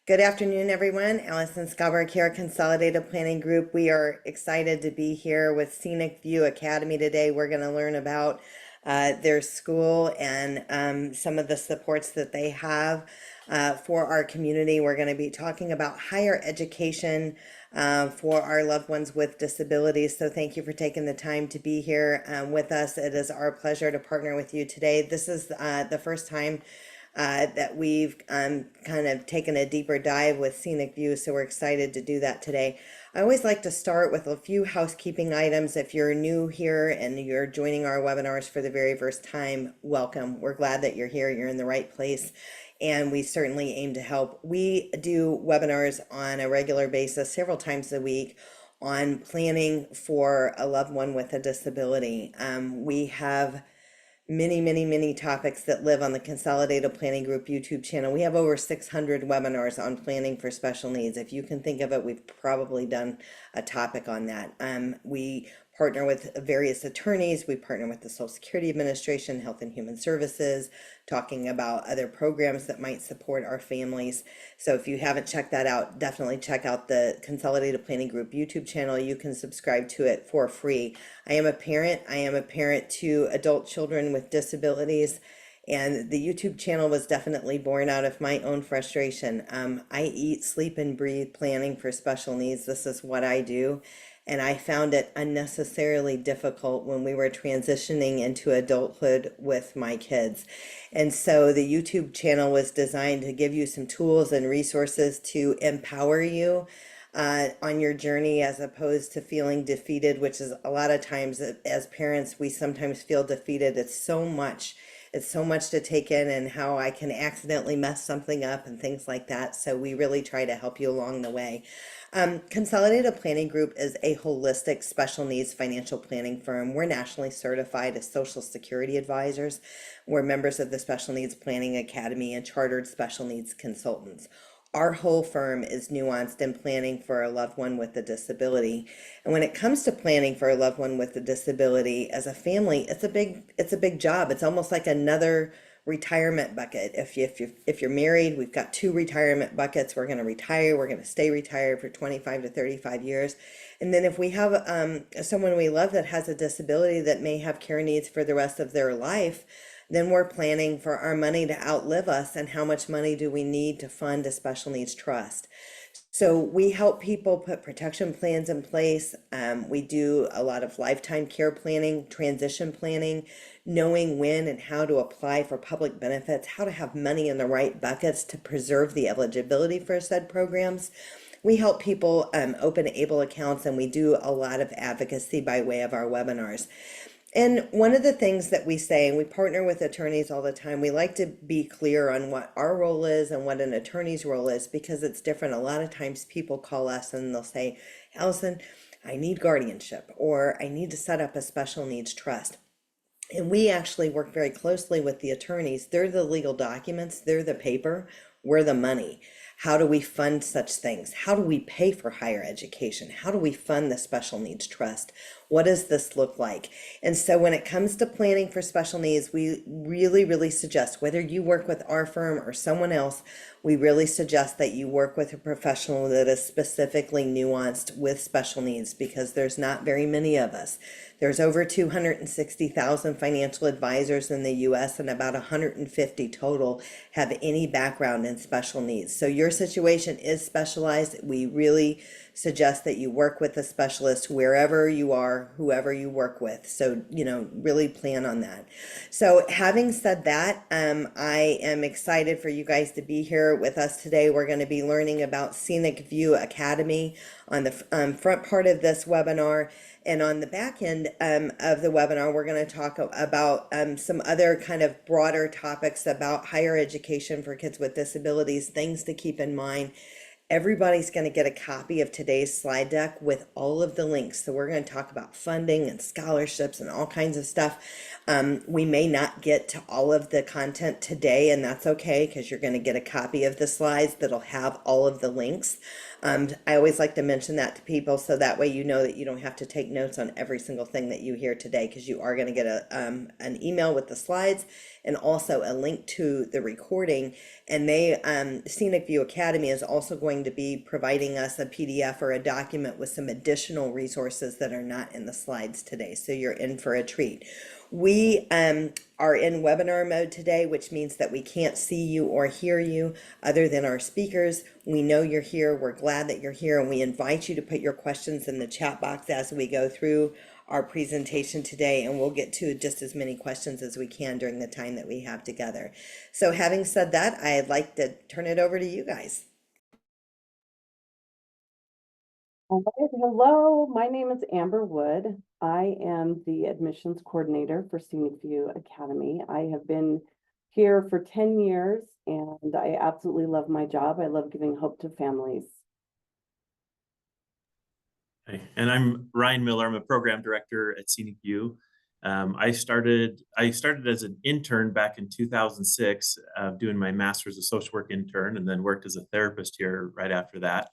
Good afternoon, everyone. Allison Schaberg here, Consolidated Planning Group. We are excited to be here with Scenic View Academy today. We're going to learn about their school and some of the supports that they have for our community. We're going to be talking about higher education for our loved ones with disabilities. So thank you for taking the time to be here with us. It is our pleasure to partner with you today. This is the first time that we've kind of taken a deeper dive with Scenic View, so we're excited to do that today. I always like to start with a few housekeeping items. If you're new here and you're joining our webinars for the very first time, welcome. We're glad that you're here. You're in the right place, and we certainly aim to help. We do webinars on a regular basis, several times a week, on planning for a loved one with a disability. We have many topics that live on the Consolidated Planning Group YouTube channel. We have over 600 webinars on planning for special needs. If you can think of it, we've probably done a topic on that. We partner with various attorneys. We partner with the Social Security Administration, Health and Human Services, talking about other programs that might support our families. So if you haven't checked that out, definitely check out the Consolidated Planning Group YouTube channel. You can subscribe to it for free. I am a parent. I am a parent to adult children with disabilities. And the YouTube channel was definitely born out of my own frustration. I eat, sleep, and breathe planning for special needs. This is what I do. And I found it unnecessarily difficult when we were transitioning into adulthood with my kids. And so the YouTube channel was designed to give you some tools and resources to empower you on your journey, as opposed to feeling defeated, which is a lot of times as parents, we sometimes feel defeated. It's so much to take in, and how I can accidentally mess something up and things like that. So we really try to help you along the way. Consolidated Planning Group is a holistic special needs financial planning firm. We're nationally certified as Social Security advisors. We're members of the Special Needs Planning Academy and chartered special needs consultants. Our whole firm is nuanced in planning for a loved one with a disability. And when it comes to planning for a loved one with a disability, as a family, it's a big job. It's almost like another retirement bucket. If you're married, we've got two retirement buckets. We're going to retire. We're going to stay retired for 25 to 35 years. And then if we have someone we love that has a disability that may have care needs for the rest of their life, then we're planning for our money to outlive us, and how much money do we need to fund a special needs trust. So we help people put protection plans in place. We do a lot of lifetime care planning, transition planning, knowing when and how to apply for public benefits, how to have money in the right buckets to preserve the eligibility for said programs. We help people open ABLE accounts, and we do a lot of advocacy by way of our webinars. And one of the things that we say, and we partner with attorneys all the time, we like to be clear on what our role is and what an attorney's role is, because it's different. A lot of times people call us and they'll say, Allison, I need guardianship, or I need to set up a special needs trust. And we actually work very closely with the attorneys. They're the legal documents, they're the paper, we're the money. How do we fund such things? How do we pay for higher education? How do we fund the special needs trust? What does this look like? And so when it comes to planning for special needs, we really suggest, whether you work with our firm or someone else, we really suggest that you work with a professional that is specifically nuanced with special needs, because there's not very many of us. There's over 260,000 financial advisors in the US, and about 150 total have any background in special needs. So your situation is specialized. We really suggest that you work with a specialist wherever you are, whoever you work with. So, really plan on that. So having said that, I am excited for you guys to be here with us today. We're going to be learning about Scenic View Academy on the front part of this webinar. And on the back end of the webinar, we're going to talk about some other kind of broader topics about higher education for kids with disabilities, things to keep in mind, Everybody's going to get a copy of today's slide deck with all of the links. So we're going to talk about funding and scholarships and all kinds of stuff. We may not get to all of the content today, and that's okay because you're going to get a copy of the slides that'll have all of the links. I always like to mention that to people so that way you know that you don't have to take notes on every single thing that you hear today, because you are going to get an email with the slides and also a link to the recording. And Scenic View Academy is also going to be providing us a PDF or a document with some additional resources that are not in the slides today. So you're in for a treat. We are in webinar mode today, which means that we can't see you or hear you other than our speakers. We know you're here. We're glad that you're here, and we invite you to put your questions in the chat box as we go through our presentation today, and we'll get to just as many questions as we can during the time that we have together. So having said that, I'd like to turn it over to you guys. All right. Hello, my name is Amber Wood. I am the admissions coordinator for Scenic View Academy. I have been here for 10 years and I absolutely love my job. I love giving hope to families. Hey, and I'm Ryan Miller. I'm a program director at Scenic View. I started as an intern back in 2006, doing my master's of social work intern, and then worked as a therapist here right after that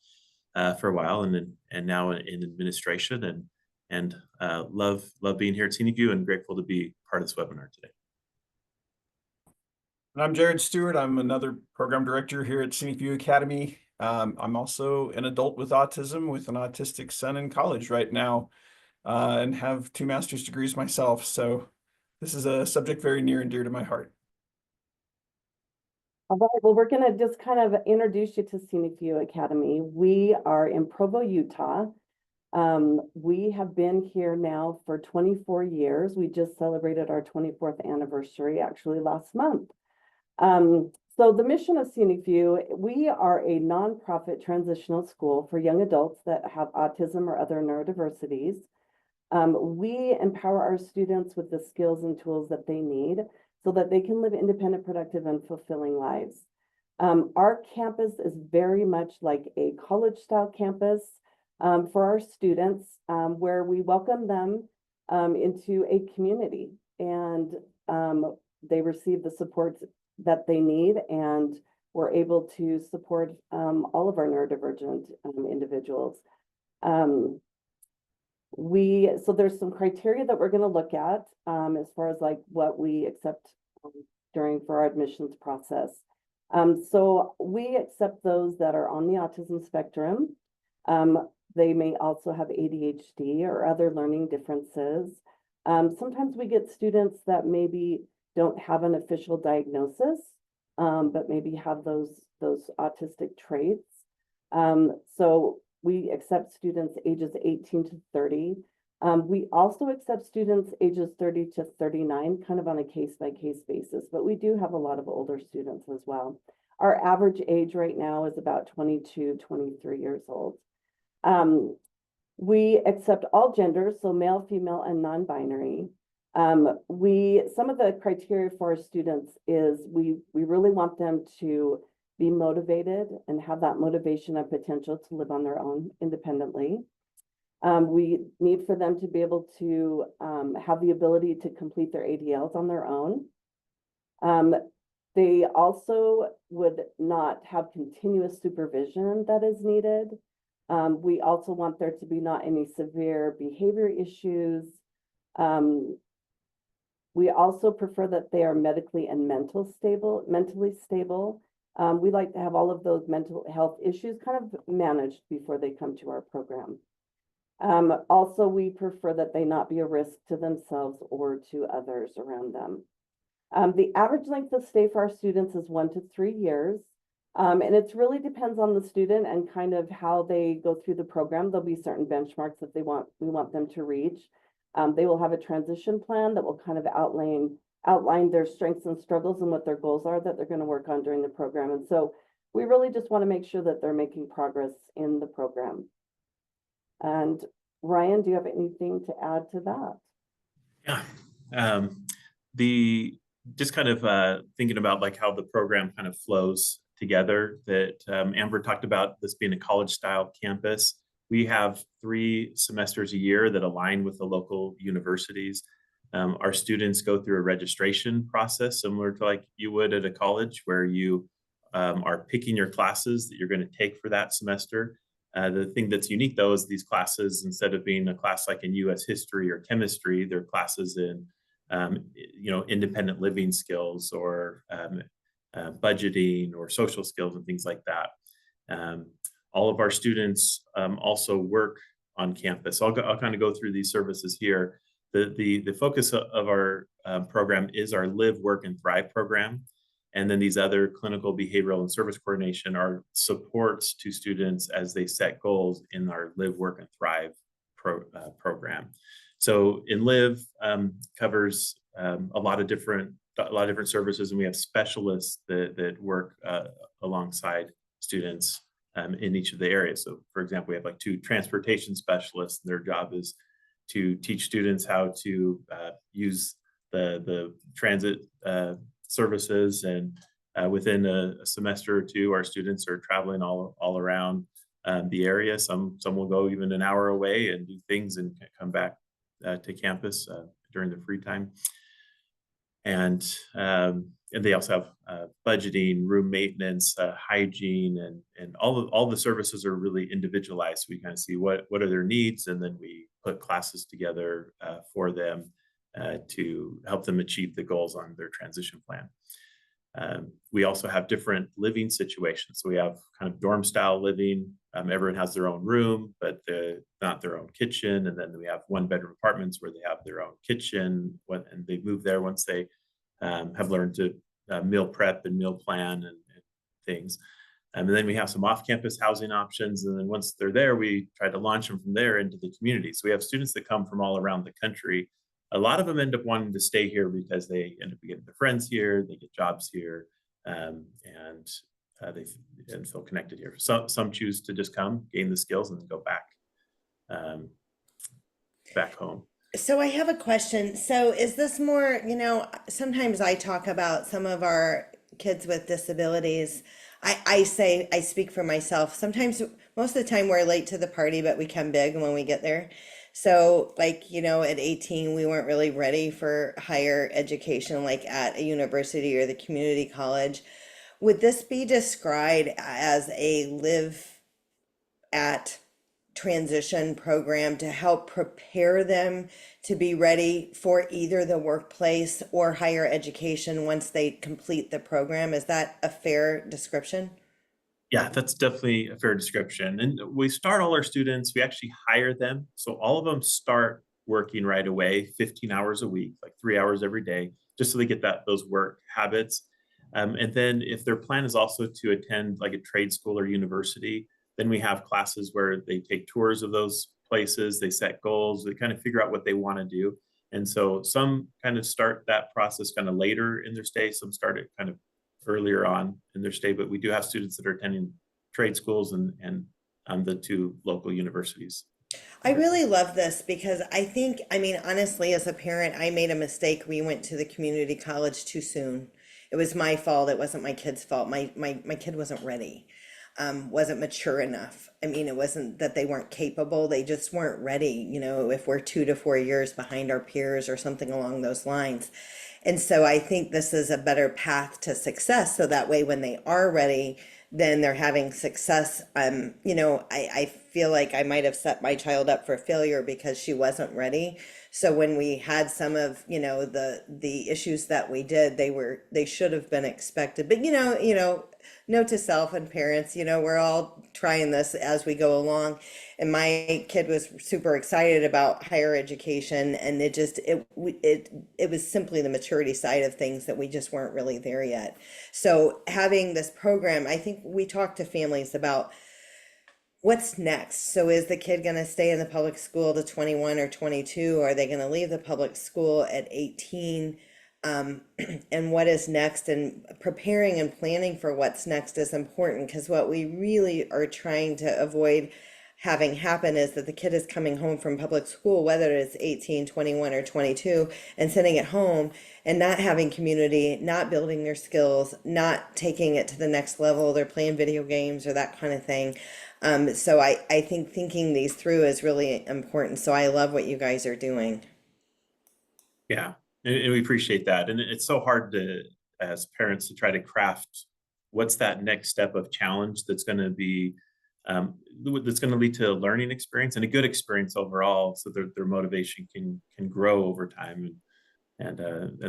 for a while, and now in administration, and love being here at Scenic View, and grateful to be part of this webinar today. And I'm Jared Stewart. I'm another program director here at Scenic View Academy. I'm also an adult with autism with an autistic son in college right now, and have 2 master's degrees myself. So this is a subject very near and dear to my heart. All right, well, we're going to just kind of introduce you to Scenic View Academy. We are in Provo, Utah. We have been here now for 24 years. We just celebrated our 24th anniversary actually last month. So the mission of Scenic View, we are a nonprofit transitional school for young adults that have autism or other neurodiversities. We empower our students with the skills and tools that they need so that they can live independent, productive, and fulfilling lives. Our campus is very much like a college-style campus for our students, where we welcome them into a community, and they receive the support that they need, and we're able to support all of our neurodivergent individuals. So there's some criteria that we're going to look at as far as like what we accept for our admissions process. So we accept those that are on the autism spectrum. They may also have ADHD or other learning differences. Sometimes we get students that maybe don't have an official diagnosis, but maybe have those autistic traits. So we accept students ages 18 to 30. We also accept students ages 30 to 39, kind of on a case-by-case basis, but we do have a lot of older students as well. Our average age right now is about 22, 23 years old. We accept all genders, so male, female, and non-binary. Some of the criteria for our students is we really want them to be motivated and have that motivation and potential to live on their own independently. We need for them to be able to have the ability to complete their ADLs on their own. They also would not have continuous supervision that is needed. We also want there to be not any severe behavior issues. We also prefer that they are medically and mentally stable. We like to have all of those mental health issues kind of managed before they come to our program. Also, we prefer that they not be a risk to themselves or to others around them. The average length of stay for our students is 1 to 3 years. And it really depends on the student and kind of how they go through the program. There'll be certain benchmarks that we want them to reach. They will have a transition plan that will kind of outline their strengths and struggles and what their goals are that they're going to work on during the program. And so we really just want to make sure that they're making progress in the program. And Ryan, do you have anything to add to that? Yeah, just kind of thinking about like how the program kind of flows together that Amber talked about, this being a college-style campus. We have 3 semesters a year that align with the local universities. Our students go through a registration process similar to like you would at a college, where you are picking your classes that you're going to take for that semester. The thing that's unique, though, is these classes, instead of being a class like in U.S. history or chemistry, they're classes in independent living skills or budgeting or social skills and things like that. All of our students also work on campus. So I'll kind of go through these services here. The focus of our program is our Live, Work, and Thrive program. And then these other clinical, behavioral, and service coordination are supports to students as they set goals in our Live, Work, and Thrive program. So in Live covers a lot of different services, and we have specialists that work alongside students in each of the areas. So for example, we have like 2 transportation specialists. Their job is to teach students how to use the transit services, and within a semester or 2, our students are traveling all around the area. Some will go even an hour away and do things and come back to campus during the free time. And they also have budgeting, room maintenance, hygiene, and all the services are really individualized. We kind of see what are their needs, and then we put classes together for them to help them achieve the goals on their transition plan. We also have different living situations. So we have kind of dorm style living. Everyone has their own room, but not their own kitchen. And then we have 1-bedroom apartments where they have their own kitchen, and they move there once they have learned to meal prep and meal plan and things. And then we have some off-campus housing options. And then once they're there, we try to launch them from there into the community. So we have students that come from all around the country. A lot of them end up wanting to stay here because they end up getting their friends here, they get jobs here, and they feel connected here. Some choose to just come, gain the skills, and then go back home. So I have a question. So is this more, sometimes I talk about some of our kids with disabilities. I speak for myself. Sometimes, most of the time we're late to the party, but we come big when we get there. So like, at 18, we weren't really ready for higher education, like at a university or the community college. Would this be described as a live at transition program to help prepare them to be ready for either the workplace or higher education once they complete the program? Is that a fair description? Yeah, that's definitely a fair description. And we start all our students, we actually hire them. So all of them start working right away, 15 hours a week, like 3 hours every day, just so they get those work habits. And then if their plan is also to attend like a trade school or university, then we have classes where they take tours of those places, they set goals, they kind of figure out what they want to do. And so some kind of start that process kind of later in their stay, some start it kind of earlier on in their stay, but we do have students that are attending trade schools and the 2 local universities. I really love this because honestly, as a parent, I made a mistake. We went to the community college too soon. It was my fault. It wasn't my kid's fault. My kid wasn't ready, wasn't mature enough. It wasn't that they weren't capable. They just weren't ready, if we're 2 to 4 years behind our peers or something along those lines. And so I think this is a better path to success. So that way, when they are ready, then they're having success. I feel like I might have set my child up for failure because she wasn't ready. So when we had some of, the issues that we did, they should have been expected. But, note to self and parents, we're all trying this as we go along. And my kid was super excited about higher education, and it was simply the maturity side of things that we just weren't really there yet. So having this program, I think we talked to families about what's next. So is the kid going to stay in the public school to 21 or 22? Are they going to leave the public school at 18? And what is next, and preparing and planning for what's next is important, because what we really are trying to avoid having happen is that the kid is coming home from public school, whether it's 18, 21, or 22, and sitting at home and not having community, not building their skills, not taking it to the next level. They're playing video games or that kind of thing. So I think thinking these through is really important. So I love what you guys are doing. Yeah, and we appreciate that. And it's so hard to, as parents, to try to craft what's that next step of challenge that's going to be, that's going to lead to a learning experience and a good experience overall, so their motivation can grow over time. And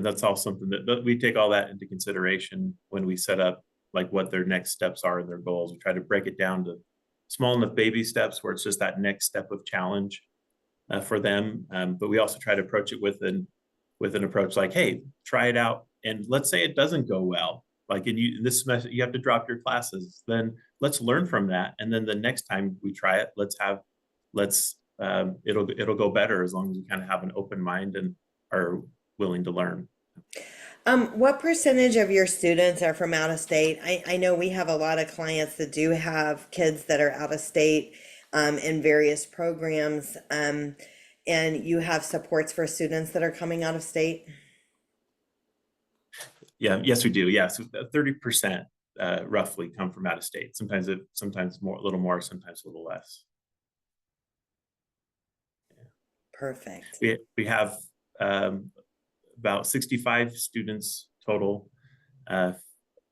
that's all something that we take all that into consideration when we set up like what their next steps are and their goals. We try to break it down to small enough baby steps where it's just that next step of challenge for them. But we also try to approach it with an approach like, hey, try it out. And let's say it doesn't go well. Like in this semester, you have to drop your classes. Then let's learn from that. And then the next time we try it, it'll go better, as long as we kind of have an open mind and are willing to learn. What percentage of your students are from out of state? I know we have a lot of clients that do have kids that are out of state in various programs. And you have supports for students that are coming out of state? Yeah, yes, we do. Yeah, so 30% roughly come from out of state. Sometimes more, a little more, sometimes a little less. Perfect. We have about 65 students total.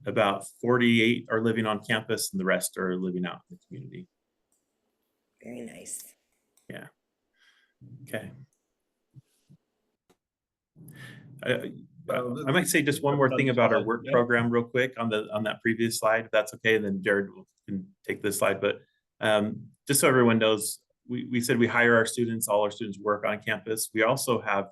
About 48 are living on campus, and the rest are living out in the community. Very nice. Yeah. Okay. I might say just one more thing about our work program real quick on that previous slide, if that's okay. Then Jared can take this slide. But just so everyone knows, we said we hire our students. All our students work on campus. We also have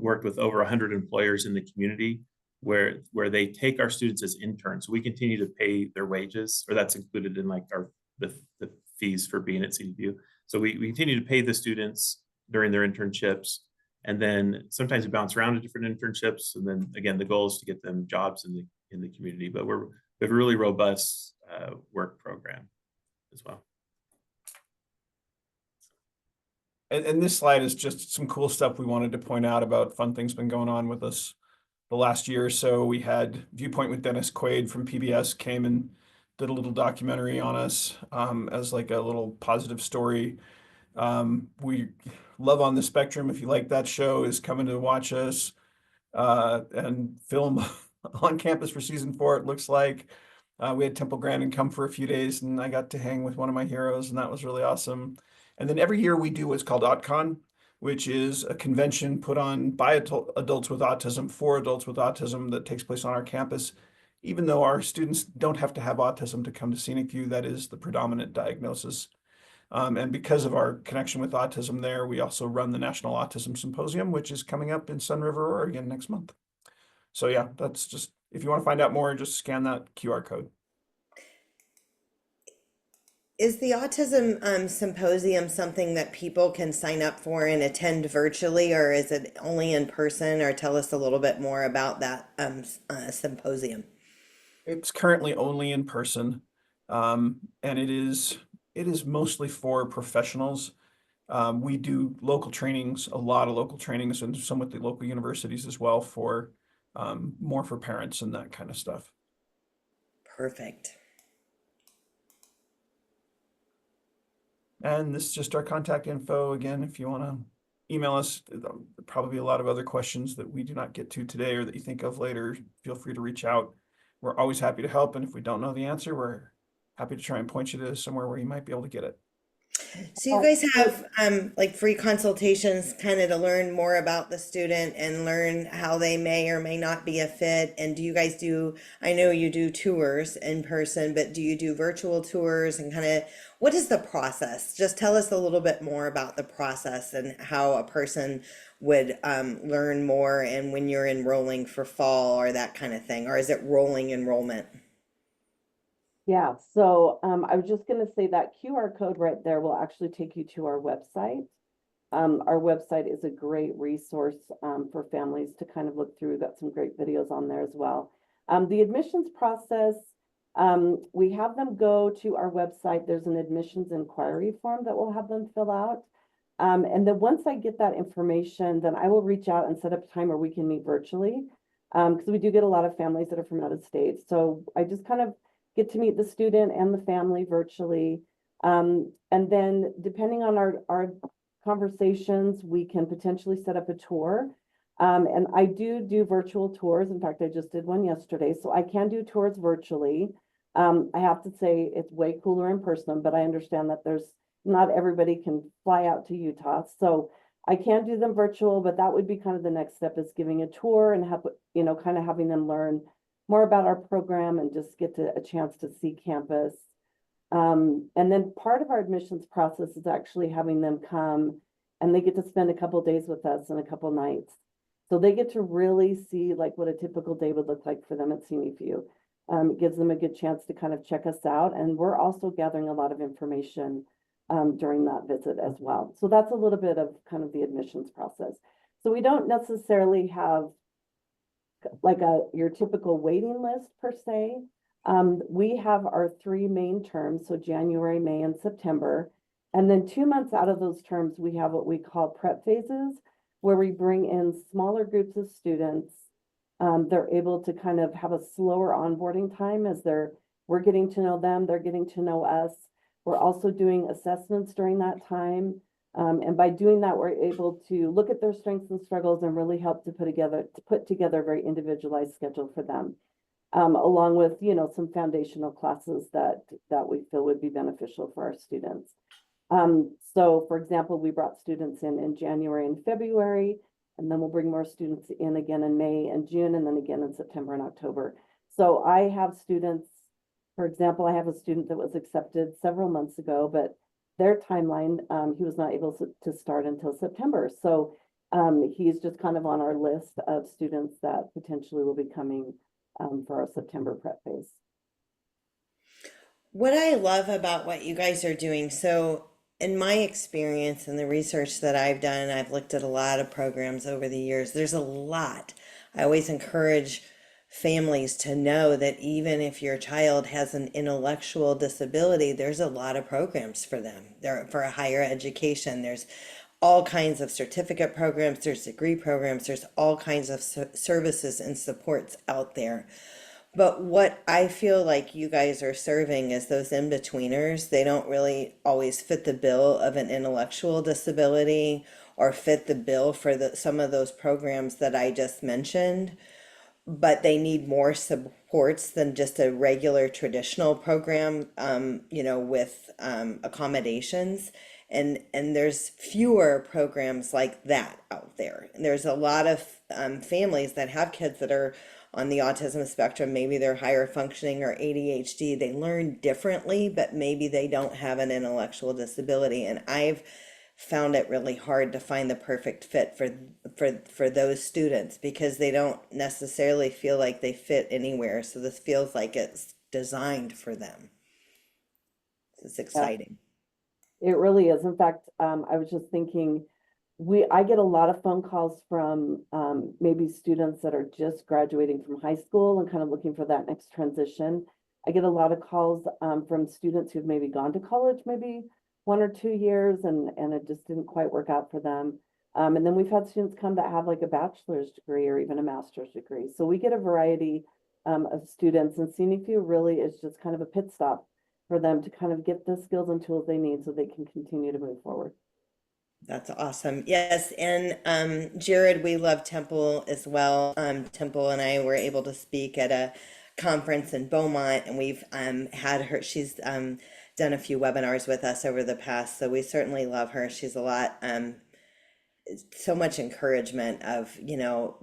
worked with over 100 employers in the community where they take our students as interns. So we continue to pay their wages, or that's included in like the fees for being at CDVU. So we continue to pay the students during their internships. And then sometimes we bounce around to different internships. And then again, the goal is to get them jobs in the community. But we have a really robust work program as well. And this slide is just some cool stuff we wanted to point out about fun things been going on with us the last year or so. We had Viewpoint with Dennis Quaid from PBS came and did a little documentary on us as like a little positive story. We Love on the Spectrum, if you like that show, is coming to watch us and film on campus for season 4, it looks like. We had Temple Grandin come for a few days, and I got to hang with one of my heroes, and that was really awesome. And then every year we do what's called AuhtCon, which is a convention put on by adults with autism for adults with autism that takes place on our campus. Even though our students don't have to have autism to come to Scenic View, that is the predominant diagnosis. And because of our connection with autism there, we also run the National Autism Symposium, which is coming up in Sun River, Oregon next month. So yeah, that's just, if you want to find out more, just scan that QR code. Is the autism symposium something that people can sign up for and attend virtually, or is it only in person? Or tell us a little bit more about that symposium. It's currently only in person, and it is mostly for professionals. We do local trainings, a lot of local trainings, and some with the local universities as well for more for parents and that kind of stuff. Perfect. And this is just our contact info. Again, if you want to email us, probably a lot of other questions that we do not get to today or that you think of later, feel free to reach out. We're always happy to help. And if we don't know the answer, we're happy to try and point you to somewhere where you might be able to get it. So you guys have like free consultations kind of to learn more about the student and learn how they may or may not be a fit. And do you guys I know you do tours in person, but do you do virtual tours, and kind of what is the process? Just tell us a little bit more about the process and how a person would learn more, and when you're enrolling for fall or that kind of thing, or is it rolling enrollment? Yeah, so I was just going to say that QR code right there will actually take you to our website. Our website is a great resource for families to kind of look through. Got some great videos on there as well. The admissions process, We have them go to our website. There's an admissions inquiry form that we'll have them fill out. And then once I get that information, then I will reach out and set up a time where we can meet virtually. Because we do get a lot of families that are from out of state. So I just kind of get to meet the student and the family virtually. And then depending on our conversations, we can potentially set up a tour. And I do virtual tours. In fact, I just did one yesterday, so I can do tours virtually. I have to say it's way cooler in person, but I understand that not everybody can fly out to Utah. So I can do them virtual, but that would be kind of the next step, is giving a tour and kind of having them learn more about our program and just get a chance to see campus. And then part of our admissions process is actually having them come and they get to spend a couple days with us and a couple nights. So they get to really see like what a typical day would look like for them at Scenic View. It gives them a good chance to kind of check us out. And we're also gathering a lot of information during that visit as well. So that's a little bit of kind of the admissions process. So we don't necessarily have like your typical waiting list per se. We have our 3 main terms, so January, May, and September. And then 2 months out of those terms, we have what we call prep phases, where we bring in smaller groups of students. They're able to kind of have a slower onboarding time as we're getting to know them, they're getting to know us. We're also doing assessments during that time. And by doing that, we're able to look at their strengths and struggles and really help to put together a very individualized schedule for them. Along with, some foundational classes that we feel would be beneficial for our students. So for example, we brought students in January and February, and then we'll bring more students in again in May and June, and then again in September and October. So I have students, for example, I have a student that was accepted several months ago, but their timeline, he was not able to start until September. So he's just kind of on our list of students that potentially will be coming for our September prep phase. What I love about what you guys are doing, so in my experience and the research that I've done, I've looked at a lot of programs over the years. There's a lot. I always encourage families to know that even if your child has an intellectual disability, there's a lot of programs for them. There for a higher education. There's all kinds of certificate programs, there's degree programs, there's all kinds of services and supports out there. But what I feel like you guys are serving is those in-betweeners. They don't really always fit the bill of an intellectual disability or fit the bill for some of those programs that I just mentioned, but they need more supports than just a regular traditional program, with accommodations. And there's fewer programs like that out there. And there's a lot of families that have kids that are on the autism spectrum. Maybe they're higher functioning or ADHD. They learn differently, but maybe they don't have an intellectual disability. And I've found it really hard to find the perfect fit for those students because they don't necessarily feel like they fit anywhere. So this feels like it's designed for them. It's exciting. It really is. In fact, I was just thinking, I get a lot of phone calls from maybe students that are just graduating from high school and kind of looking for that next transition. I get a lot of calls from students who've maybe gone to college, maybe 1 or 2 years, and it just didn't quite work out for them. And then we've had students come that have like a bachelor's degree or even a master's degree. So we get a variety of students, and Scenic View really is just kind of a pit stop for them to kind of get the skills and tools they need so they can continue to move forward. That's awesome. Yes, and Jared, we love Temple as well. Temple and I were able to speak at a conference in Beaumont, and we've had her. She's done a few webinars with us over the past, so we certainly love her. She's a lot, so much encouragement of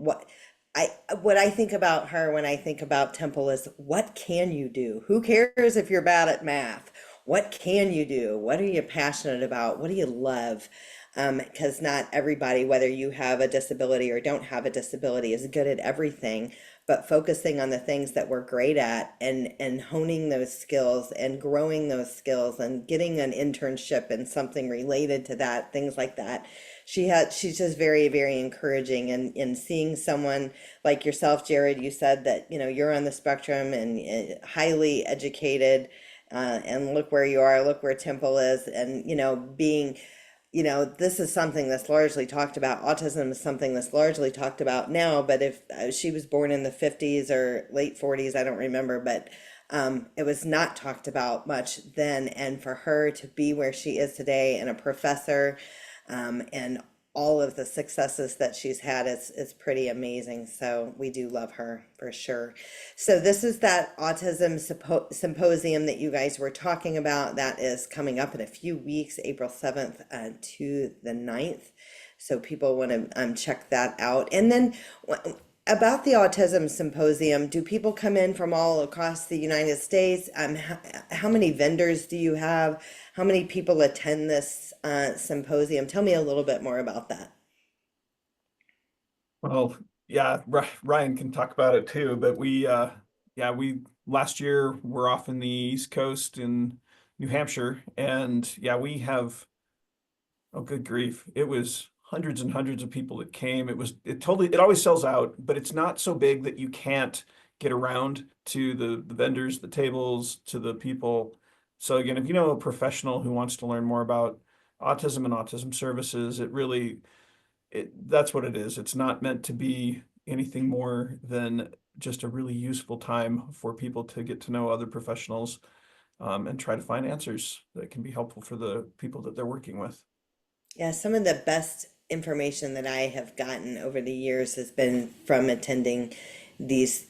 what I think about her when I think about Temple is, what can you do? Who cares if you're bad at math? What can you do? What are you passionate about? What do you love? Because not everybody, whether you have a disability or don't have a disability, is good at everything. but focusing on the things that we're great at and honing those skills and growing those skills and getting an internship and something related to that, things like that. She's just very, very encouraging, and in seeing someone like yourself, Jared, you said that, you're on the spectrum and highly educated, and look where you are, look where Temple is, and, being, this is something that's largely talked about. Autism is something that's largely talked about now, but if she was born in the 50s or late 40s, I don't remember, but it was not talked about much then. And for her to be where she is today and a professor, and all of the successes that she's had is pretty amazing. So we do love her for sure. So this is that autism symposium that you guys were talking about. That is coming up in a few weeks, April 7th to the 9th. So people want to check that out. And then about the autism symposium, do people come in from all across the United States? How many vendors do you have? How many people attend this symposium? Tell me a little bit more about that. Well, yeah, Ryan can talk about it too, but we last year we're off in the East Coast in New Hampshire, and yeah, we have, oh, good grief, it was hundreds and hundreds of people that came. It always sells out, but it's not so big that you can't get around to the vendors, the tables, to the people. So again, if you know a professional who wants to learn more about autism and autism services, that's what it is. It's not meant to be anything more than just a really useful time for people to get to know other professionals, and try to find answers that can be helpful for the people that they're working with. Yeah, some of the best information that I have gotten over the years has been from attending these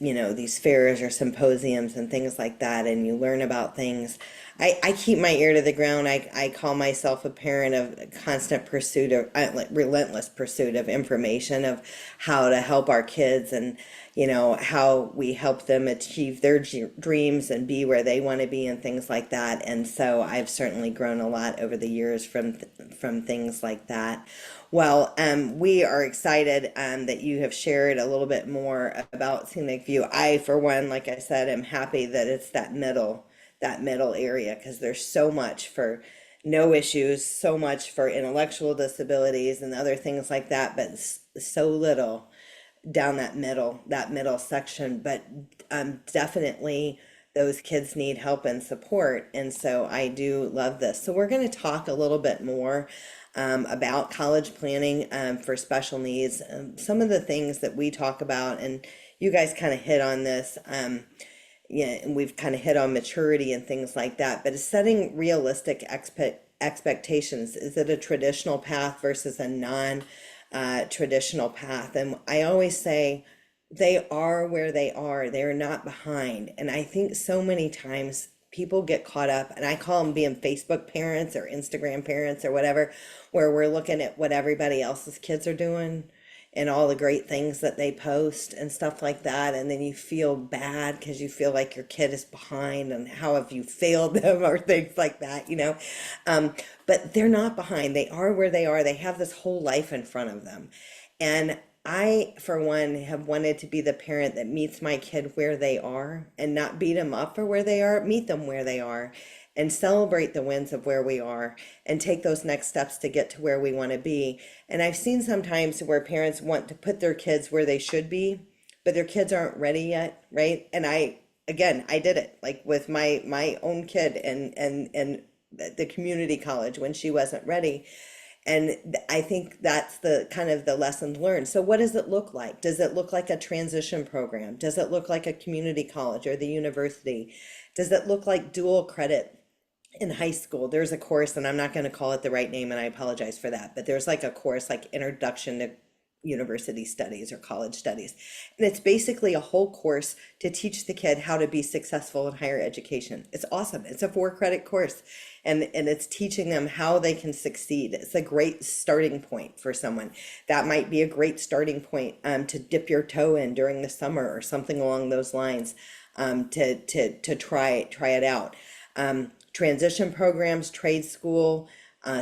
fairs or symposiums and things like that, and you learn about things. I keep my ear to the ground. I call myself a parent of constant pursuit of like relentless pursuit of information of how to help our kids, and how we help them achieve their dreams and be where they want to be and things like that. And so I've certainly grown a lot over the years from things like that. Well, we are excited that you have shared a little bit more about Scenic View. I, for one, like I said, am happy that it's that middle area, because there's so much for no issues, so much for intellectual disabilities and other things like that, but so little down that middle section. But definitely those kids need help and support, and so I do love this. So we're going to talk a little bit more about college planning for special needs. Some of the things that we talk about, and you guys kind of hit on this, and we've kind of hit on maturity and things like that, but it's setting realistic expectations. Is it a traditional path versus a non-traditional path? And I always say they are where they are. They're not behind. And I think so many times people get caught up, and I call them being Facebook parents or Instagram parents or whatever, where we're looking at what everybody else's kids are doing and all the great things that they post and stuff like that. And then you feel bad because you feel like your kid is behind and how have you failed them or things like that, but they're not behind. They are where they are. They have this whole life in front of them. And I, for one, have wanted to be the parent that meets my kid where they are and not beat them up for where they are, meet them where they are and celebrate the wins of where we are and take those next steps to get to where we want to be. And I've seen sometimes where parents want to put their kids where they should be, but their kids aren't ready yet, right? And I did it like with my own kid and the community college when she wasn't ready. And I think that's the kind of the lessons learned. So what does it look like? Does it look like a transition program? Does it look like a community college or the university? Does it look like dual credit in high school? There's a course, and I'm not going to call it the right name, and I apologize for that, but there's like a course like Introduction to University Studies or College Studies. And it's basically a whole course to teach the kid how to be successful in higher education. It's awesome. It's a 4-credit course, and it's teaching them how they can succeed. It's a great starting point for someone. That might be a great starting point to dip your toe in during the summer or something along those lines, to try it out. Transition programs, trade school,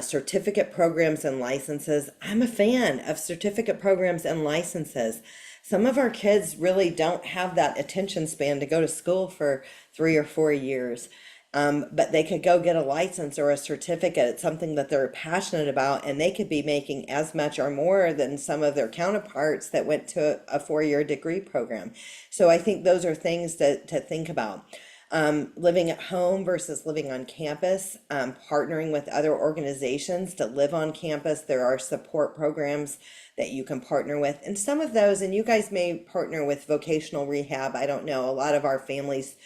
certificate programs and licenses. I'm a fan of certificate programs and licenses Some of our kids really don't have that attention span to go to school for 3 or 4 years. But they could go get a license or a certificate. It's something that they're passionate about, and they could be making as much or more than some of their counterparts that went to a 4-year degree program. So I think those are things to think about. Living at home versus living on campus, partnering with other organizations to live on campus. There are support programs that you can partner with. And some of those, and you guys may partner with vocational rehab. I don't know. A lot of our families,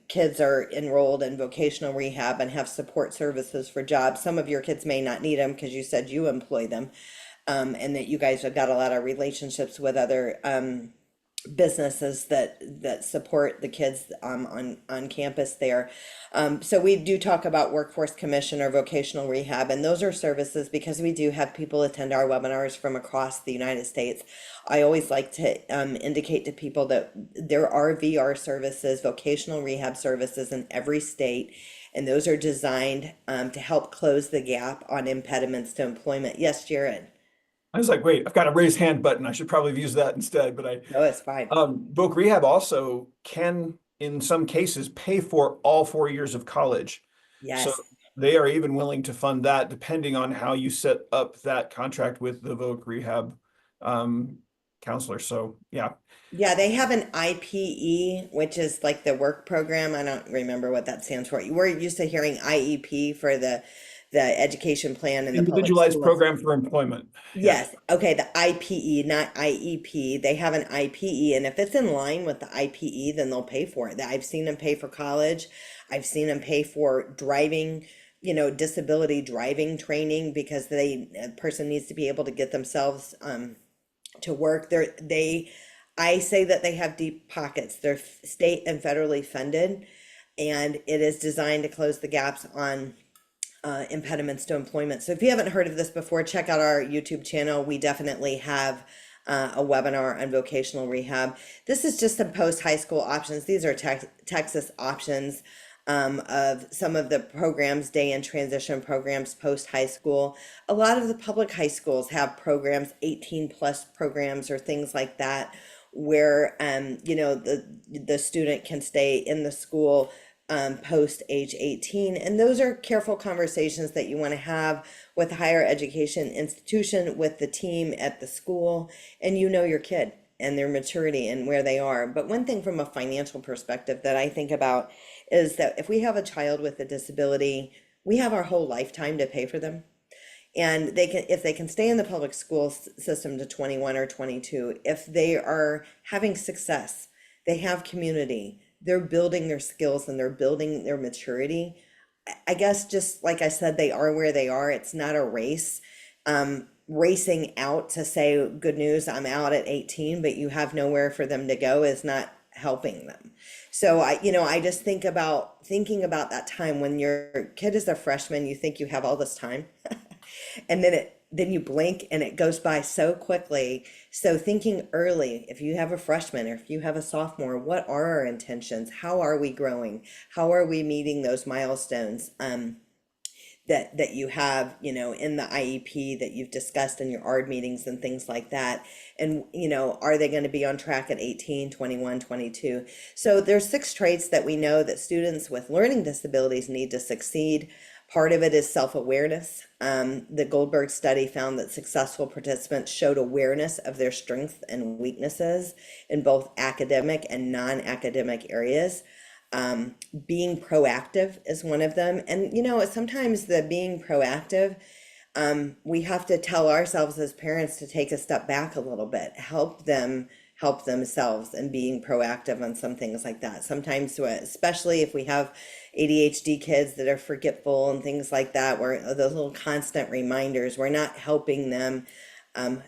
kids are enrolled in vocational rehab and have support services for jobs. Some of your kids may not need them because you said you employ them, and that you guys have got a lot of relationships with other businesses that support the kids on campus there. So we do talk about workforce commission or vocational rehab, and those are services because we do have people attend our webinars from across the United States. I always like to indicate to people that there are VR services, vocational rehab services in every state, and those are designed to help close the gap on impediments to employment. Yes, Jared. I was like, wait, I've got a raise hand button. I should probably have used that instead, but No, it's fine. Voc Rehab also can, in some cases, pay for all 4 years of college. Yes. So they are even willing to fund that depending on how you set up that contract with the Voc Rehab counselor. So yeah. Yeah, they have an IPE, which is like the work program. I don't remember what that stands for. We're used to hearing IEP for the education plan in the public Individualized schools. program for employment. Yes. Okay. The IPE, not IEP. They have an IPE, and if it's in line with the IPE, then they'll pay for it. I've seen them pay for college. I've seen them pay for driving, disability driving training because a person needs to be able to get themselves to work. I say that they have deep pockets. They're state and federally funded, and it is designed to close the gaps on impediments to employment. So if you haven't heard of this before, check out our YouTube channel. We definitely have a webinar on vocational rehab. This is just some post-high school options. These are Texas options of some of the programs, day and transition programs post-high school. A lot of the public high schools have programs, 18 plus programs or things like that, where the student can stay in the school post age 18. And those are careful conversations that you want to have with a higher education institution, with the team at the school, and your kid and their maturity and where they are. But one thing from a financial perspective that I think about is that if we have a child with a disability, we have our whole lifetime to pay for them. And if they can stay in the public school system to 21 or 22, if they are having success, they have community, they're building their skills and they're building their maturity. I guess just like I said, they are where they are. It's not a race. Racing out to say, good news, I'm out at 18, but you have nowhere for them to go is not helping them. So I just thinking about that time when your kid is a freshman, you think you have all this time. And then you blink and it goes by so quickly. So thinking early, if you have a freshman or if you have a sophomore, what are our intentions? How are we growing? How are we meeting those milestones that you have, in the IEP that you've discussed in your ARD meetings and things like that? And, are they going to be on track at 18, 21, 22? So there's 6 traits that we know that students with learning disabilities need to succeed. Part of it is self-awareness. The Goldberg study found that successful participants showed awareness of their strengths and weaknesses in both academic and non-academic areas. Being proactive is one of them. And, sometimes the being proactive, we have to tell ourselves as parents to take a step back a little bit, help themselves, and being proactive on some things like that. Sometimes, especially if we have ADHD kids that are forgetful and things like that, where those little constant reminders, we're not helping them.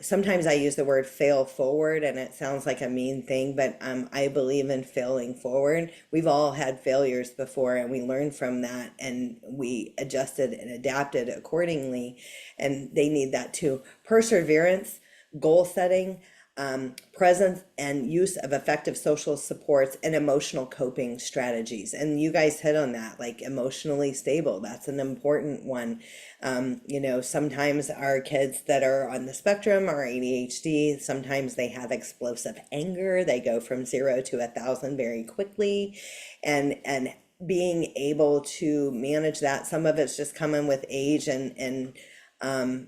Sometimes I use the word fail forward, and it sounds like a mean thing, but I believe in failing forward. We've all had failures before, and we learned from that, and we adjusted and adapted accordingly, and they need that too. Perseverance, goal setting. presence and use of effective social supports and emotional coping strategies. And you guys hit on that, like emotionally stable. That's an important one. Sometimes our kids that are on the spectrum are ADHD. Sometimes they have explosive anger. They go from 0 to 1,000 very quickly. And being able to manage that, some of it's just coming with age and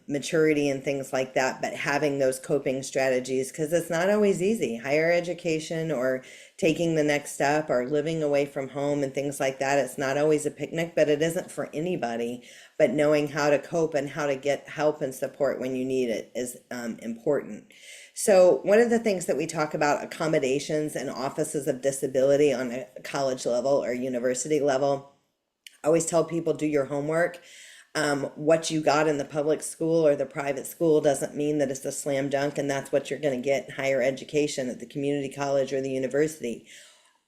maturity and things like that, but having those coping strategies, because it's not always easy. Higher education or taking the next step or living away from home and things like that, it's not always a picnic, but it isn't for anybody. But knowing how to cope and how to get help and support when you need it is important. So one of the things that we talk about, accommodations and offices of disability on a college level or university level, I always tell people, do your homework. What you got in the public school or the private school doesn't mean that it's a slam dunk and that's what you're going to get in higher education at the community college or the university.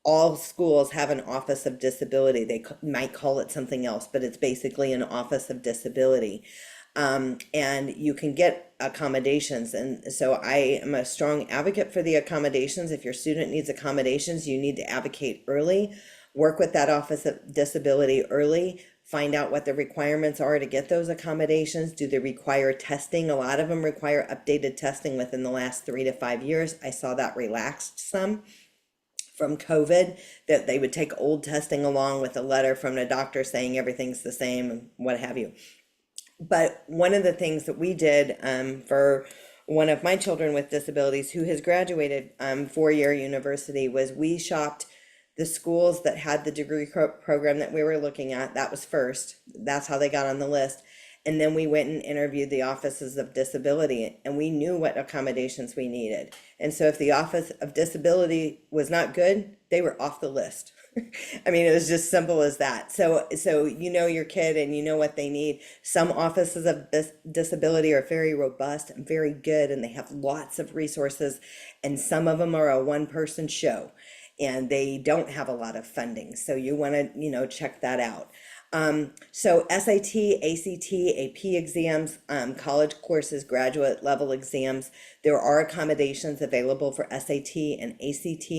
All schools have an office of disability. They might call it something else, but it's basically an office of disability. And you can get accommodations. And so I am a strong advocate for the accommodations. If your student needs accommodations, you need to advocate early, work with that office of disability early, find out what the requirements are to get those accommodations. Do they require testing? A lot of them require updated testing within the last 3 to 5 years. I saw that relaxed some from COVID, that they would take old testing along with a letter from the doctor saying everything's the same and what have you. But one of the things that we did for one of my children with disabilities who has graduated 4-year university was we shopped the schools that had the degree program that we were looking at. That was first. That's how they got on the list. And then we went and interviewed the offices of disability, and we knew what accommodations we needed. And so if the office of disability was not good, they were off the list. I mean, it was just simple as that. So you know your kid and you know what they need. Some offices of disability are very robust and very good, and they have lots of resources. And some of them are a one-person show, and they don't have a lot of funding. So you want to, check that out. So SAT, ACT, AP exams, college courses, graduate level exams, there are accommodations available for SAT and ACT.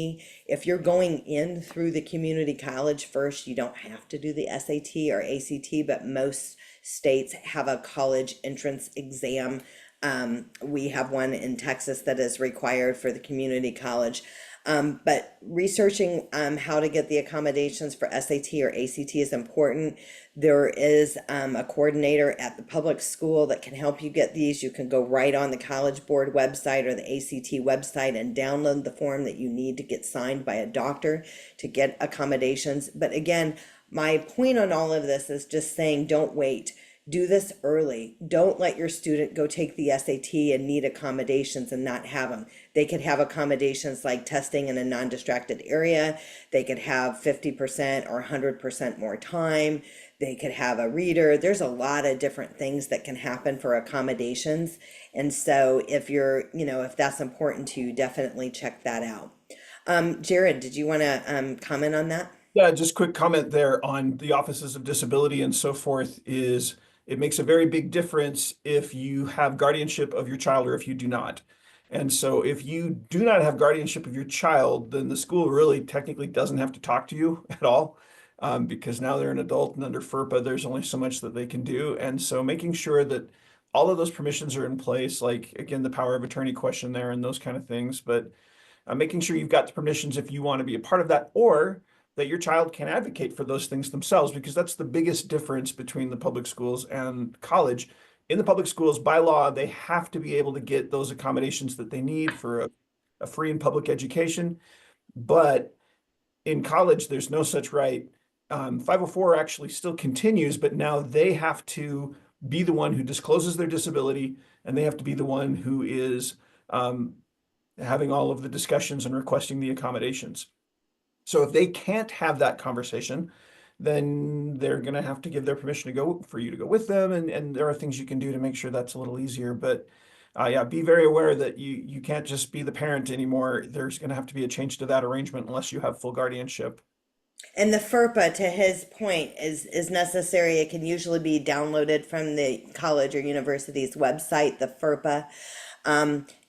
If you're going in through the community college first, you don't have to do the SAT or ACT, but most states have a college entrance exam. We have one in Texas that is required for the community college. But researching how to get the accommodations for SAT or ACT is important. There is a coordinator at the public school that can help you get these. You can go right on the College Board website or the ACT website and download the form that you need to get signed by a doctor to get accommodations. But again, my point on all of this is just saying, don't wait. Do this early. Don't let your student go take the SAT and need accommodations and not have them. They could have accommodations like testing in a non-distracted area. They could have 50% or 100% more time. They could have a reader. There's a lot of different things that can happen for accommodations. And so if you're, if that's important to you, definitely check that out. Jared, did you want to comment on that? Yeah, just quick comment there on the offices of disability and so forth is it makes a very big difference if you have guardianship of your child or if you do not. And so if you do not have guardianship of your child, then the school really technically doesn't have to talk to you at all, because now they're an adult and under FERPA, there's only so much that they can do. And so making sure that all of those permissions are in place, like, again, the power of attorney question there and those kind of things, but making sure you've got the permissions if you want to be a part of that, or that your child can advocate for those things themselves, because that's the biggest difference between the public schools and college. In the public schools, by law, they have to be able to get those accommodations that they need for a free and public education. But in college, there's no such right. 504 actually still continues, but now they have to be the one who discloses their disability, and they have to be the one who is having all of the discussions and requesting the accommodations. So if they can't have that conversation, then they're going to have to give their permission to go for you to go with them. And there are things you can do to make sure that's a little easier. But yeah, be very aware that you can't just be the parent anymore. There's going to have to be a change to that arrangement unless you have full guardianship. And the FERPA, to his point, is necessary. It can usually be downloaded from the college or university's website, the FERPA.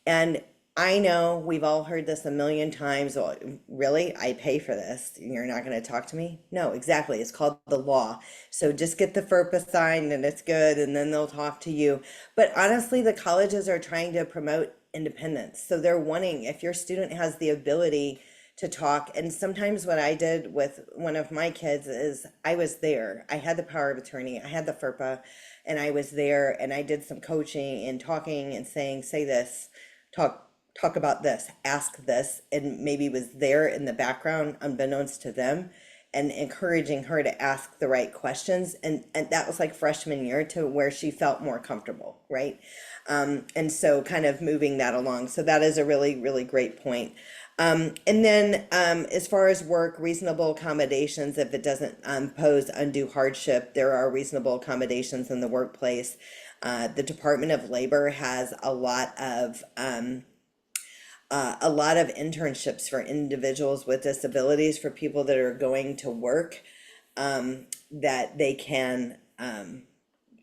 And I know we've all heard this a million times. "Oh, really? I pay for this. You're not going to talk to me?" No, exactly. It's called the law. So just get the FERPA signed and it's good, and then they'll talk to you. But honestly, the colleges are trying to promote independence. So they're wanting, if your student has the ability to talk, and sometimes what I did with one of my kids is I was there. I had the power of attorney, I had the FERPA, and I was there and I did some coaching and talking and saying, say this, talk about this, ask this, and maybe was there in the background unbeknownst to them, and encouraging her to ask the right questions. And that was like freshman year to where she felt more comfortable, right? And so kind of moving that along. So that is a really, really great point. And then as far as work, reasonable accommodations, if it doesn't pose undue hardship, there are reasonable accommodations in the workplace. The Department of Labor has a lot of internships for individuals with disabilities, for people that are going to work, that they can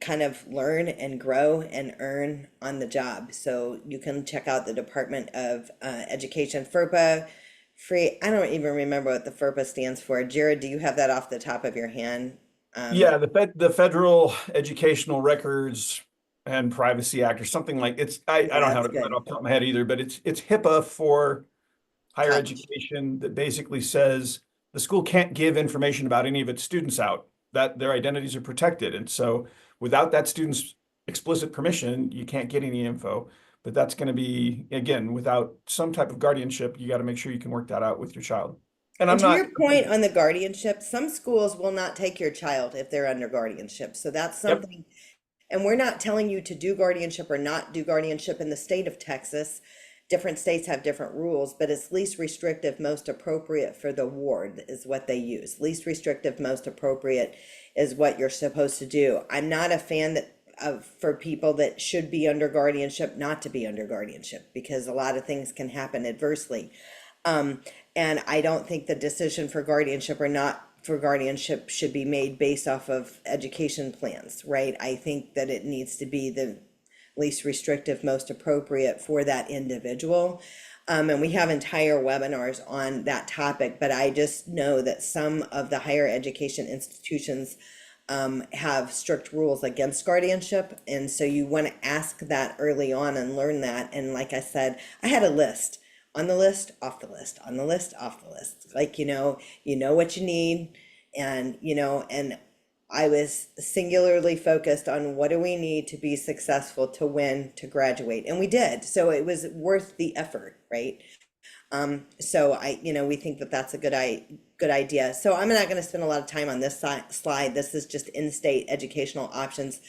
kind of learn and grow and earn on the job. So you can check out the Department of Education, FERPA, free. I don't even remember what the FERPA stands for. Jared, do you have that off the top of your hand? Yeah, the Federal Educational Records and Privacy Act or something like I don't have That's it right good. off the top of my head either, but it's HIPAA for higher College. education that basically says the school can't give information about any of its students out, that their identities are protected. And so without that student's explicit permission, you can't get any info. But that's going to be, again, without some type of guardianship, you got to make sure you can work that out with your child. And And I'm to not, your point on the guardianship, some schools will not take your child if they're under guardianship. So that's yep, something, and we're not telling you to do guardianship or not do guardianship in the state of Texas. Different states have different rules, but it's least restrictive, most appropriate for the ward is what they use. Least restrictive, most appropriate is what you're supposed to do. I'm not a fan that of for people that should be under guardianship not to be under guardianship, because a lot of things can happen adversely. Um, and I don't think the decision for guardianship or not for guardianship should be made based off of education plans, right? I think that it needs to be the least restrictive, most appropriate for that individual. And we have entire webinars on that topic, but I just know that some of the higher education institutions have strict rules against guardianship. And so you want to ask that early on and learn that. And like I said, I had a list, on the list, off the list, on the list, off the list. Like, you know what you need, and, and I was singularly focused on what do we need to be successful, to win, to graduate. And we did. So it was worth the effort, right? So we think that that's a good idea. So I'm not going to spend a lot of time on this slide. This is just in-state educational options,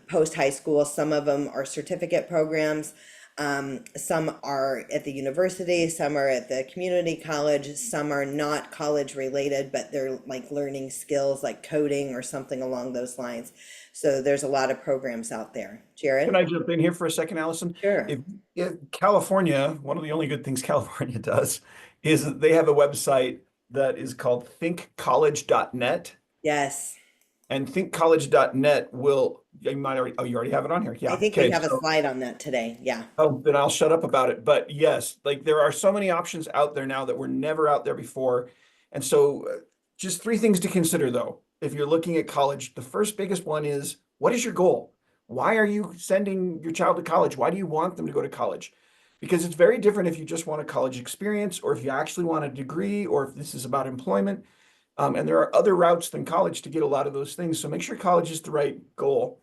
post high school. Some of them are certificate programs. Some are at the university, some are at the community college, some are not college related, but they're like learning skills like coding or something along those lines. So there's a lot of programs out there. can Jared? I jump in here for a second, Allison? Sure. If California, one of the only good things California does is that they have a website that is called thinkcollege.net. Yes. And thinkcollege.net will, you might already, oh, you already have it on here. Yeah. I think we Okay. have a So, slide on that today. Yeah. oh, then I'll shut up about it. But yes, like there are so many options out there now that were never out there before. And so just three things to consider though. If you're looking at college, the first biggest one is, what is your goal? Why are you sending your child to college? Why do you want them to go to college? Because it's very different if you just want a college experience, or if you actually want a degree, or if this is about employment. And there are other routes than college to get a lot of those things. So make sure college is the right goal.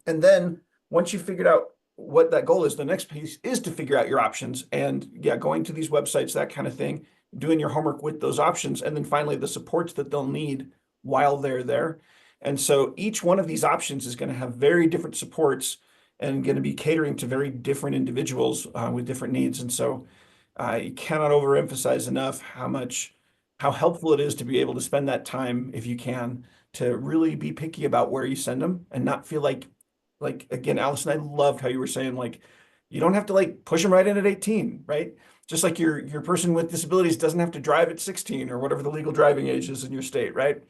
And then once you figured out what that goal is, the next piece is to figure out your options. And yeah, going to these websites, that kind of thing, doing your homework with those options, and then finally the supports that they'll need while they're there. And so each one of these options is going to have very different supports and going to be catering to very different individuals with different needs. And so you cannot overemphasize enough how helpful it is to be able to spend that time, if you can, to really be picky about where you send them and not feel like again, Allison, I loved how you were saying, like, you don't have to like push them right in at 18, right? Just like your person with disabilities doesn't have to drive at 16 or whatever the legal driving age is in your state, right?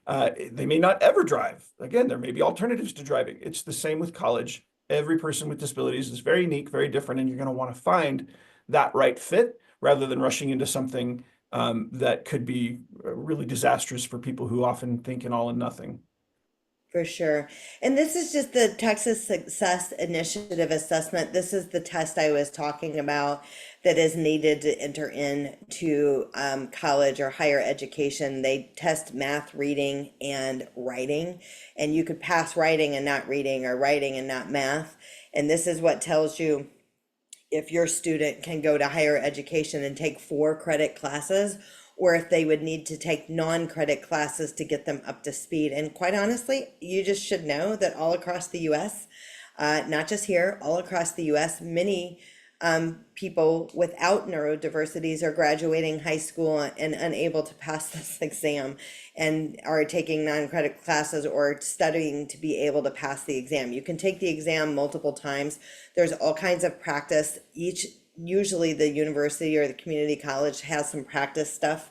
They may not ever drive. Again, there may be alternatives to driving. It's the same with college. every person with disabilities is very unique, very different, and you're going to want to find that right fit rather than rushing into something that could be really disastrous for people who often think in all and nothing. For sure. And this is just the Texas Success Initiative assessment. This is the test I was talking about that is needed to enter into college or higher education. They test math, reading, and writing. And you could pass writing and not reading, or writing and not math. And this is what tells you if your student can go to higher education and take 4 credit classes, or if they would need to take non-credit classes to get them up to speed. And quite honestly, you just should know that all across the US, not just here, all across the US, many people without neurodiversities are graduating high school and unable to pass this exam, and are taking non-credit classes or studying to be able to pass the exam. You can take the exam multiple times. There's all kinds of practice. Usually the university or the community college has some practice stuff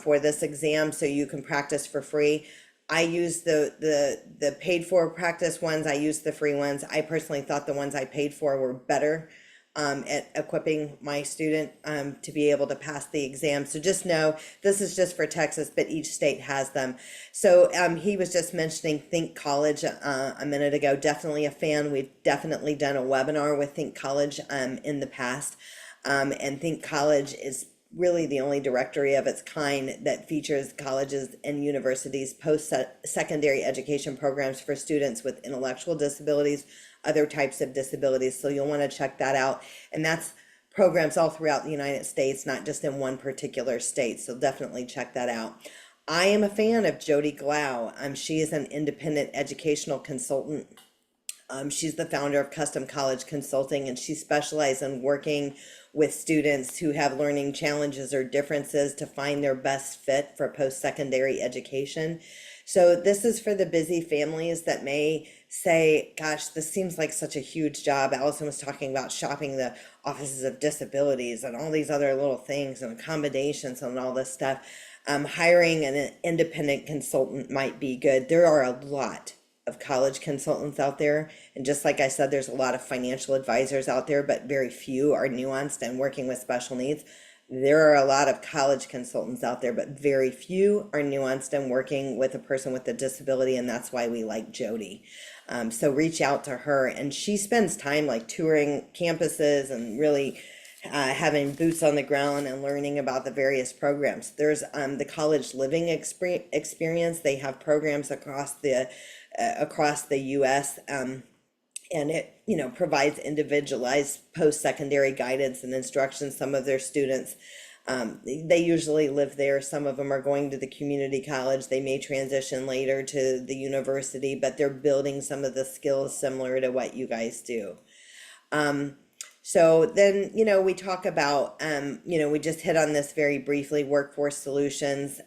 for this exam, so you can practice for free. I use the paid for practice ones. I use the free ones. I personally thought the ones I paid for were better at equipping my student to be able to pass the exam. So just know this is just for Texas, but each state has them. So he was just mentioning Think College a minute ago. Definitely a fan. We've definitely done a webinar with Think College in the past. And Think College is really the only directory of its kind that features colleges and universities post-secondary education programs for students with intellectual disabilities, other types of disabilities. So you'll want to check that out. And that's programs all throughout the United States, not just in one particular state. So definitely check that out. I am a fan of Jody Glau. She is an independent educational consultant. She's the founder of Custom College Consulting, and she specializes in working with students who have learning challenges or differences to find their best fit for post-secondary education. So this is for the busy families that may say, gosh, this seems like such a huge job. Allison was talking about shopping the offices of disabilities and all these other little things and accommodations and all this stuff. Hiring an independent consultant might be good. There are a lot of college consultants out there, and just like I said, there's a lot of financial advisors out there, but very few are nuanced and working with special needs. There are a lot of college consultants out there, but very few are nuanced and working with a person with a disability, and that's why we like Jody. So reach out to her, and she spends time like touring campuses and really having boots on the ground and learning about the various programs. There's the college living experience. They have programs across the U.S. And it provides individualized post-secondary guidance and instruction. Some of their students, they usually live there. Some of them are going to the community college. They may transition later to the university, but they're building some of the skills similar to what you guys do. So then, we talk about, we just hit on this very briefly, workforce solutions,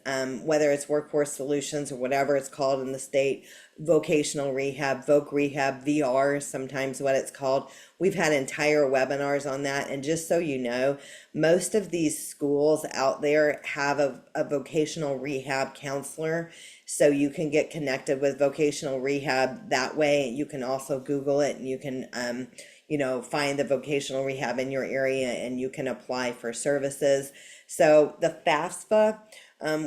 whether it's workforce solutions or whatever it's called in the state, vocational rehab, voc rehab, VR, sometimes what it's called. We've had entire webinars on that. And just so you know, most of these schools out there have a vocational rehab counselor. So you can get connected with vocational rehab that way. You can also Google it, and you can, find the vocational rehab in your area, and you can apply for services. So the FAFSA,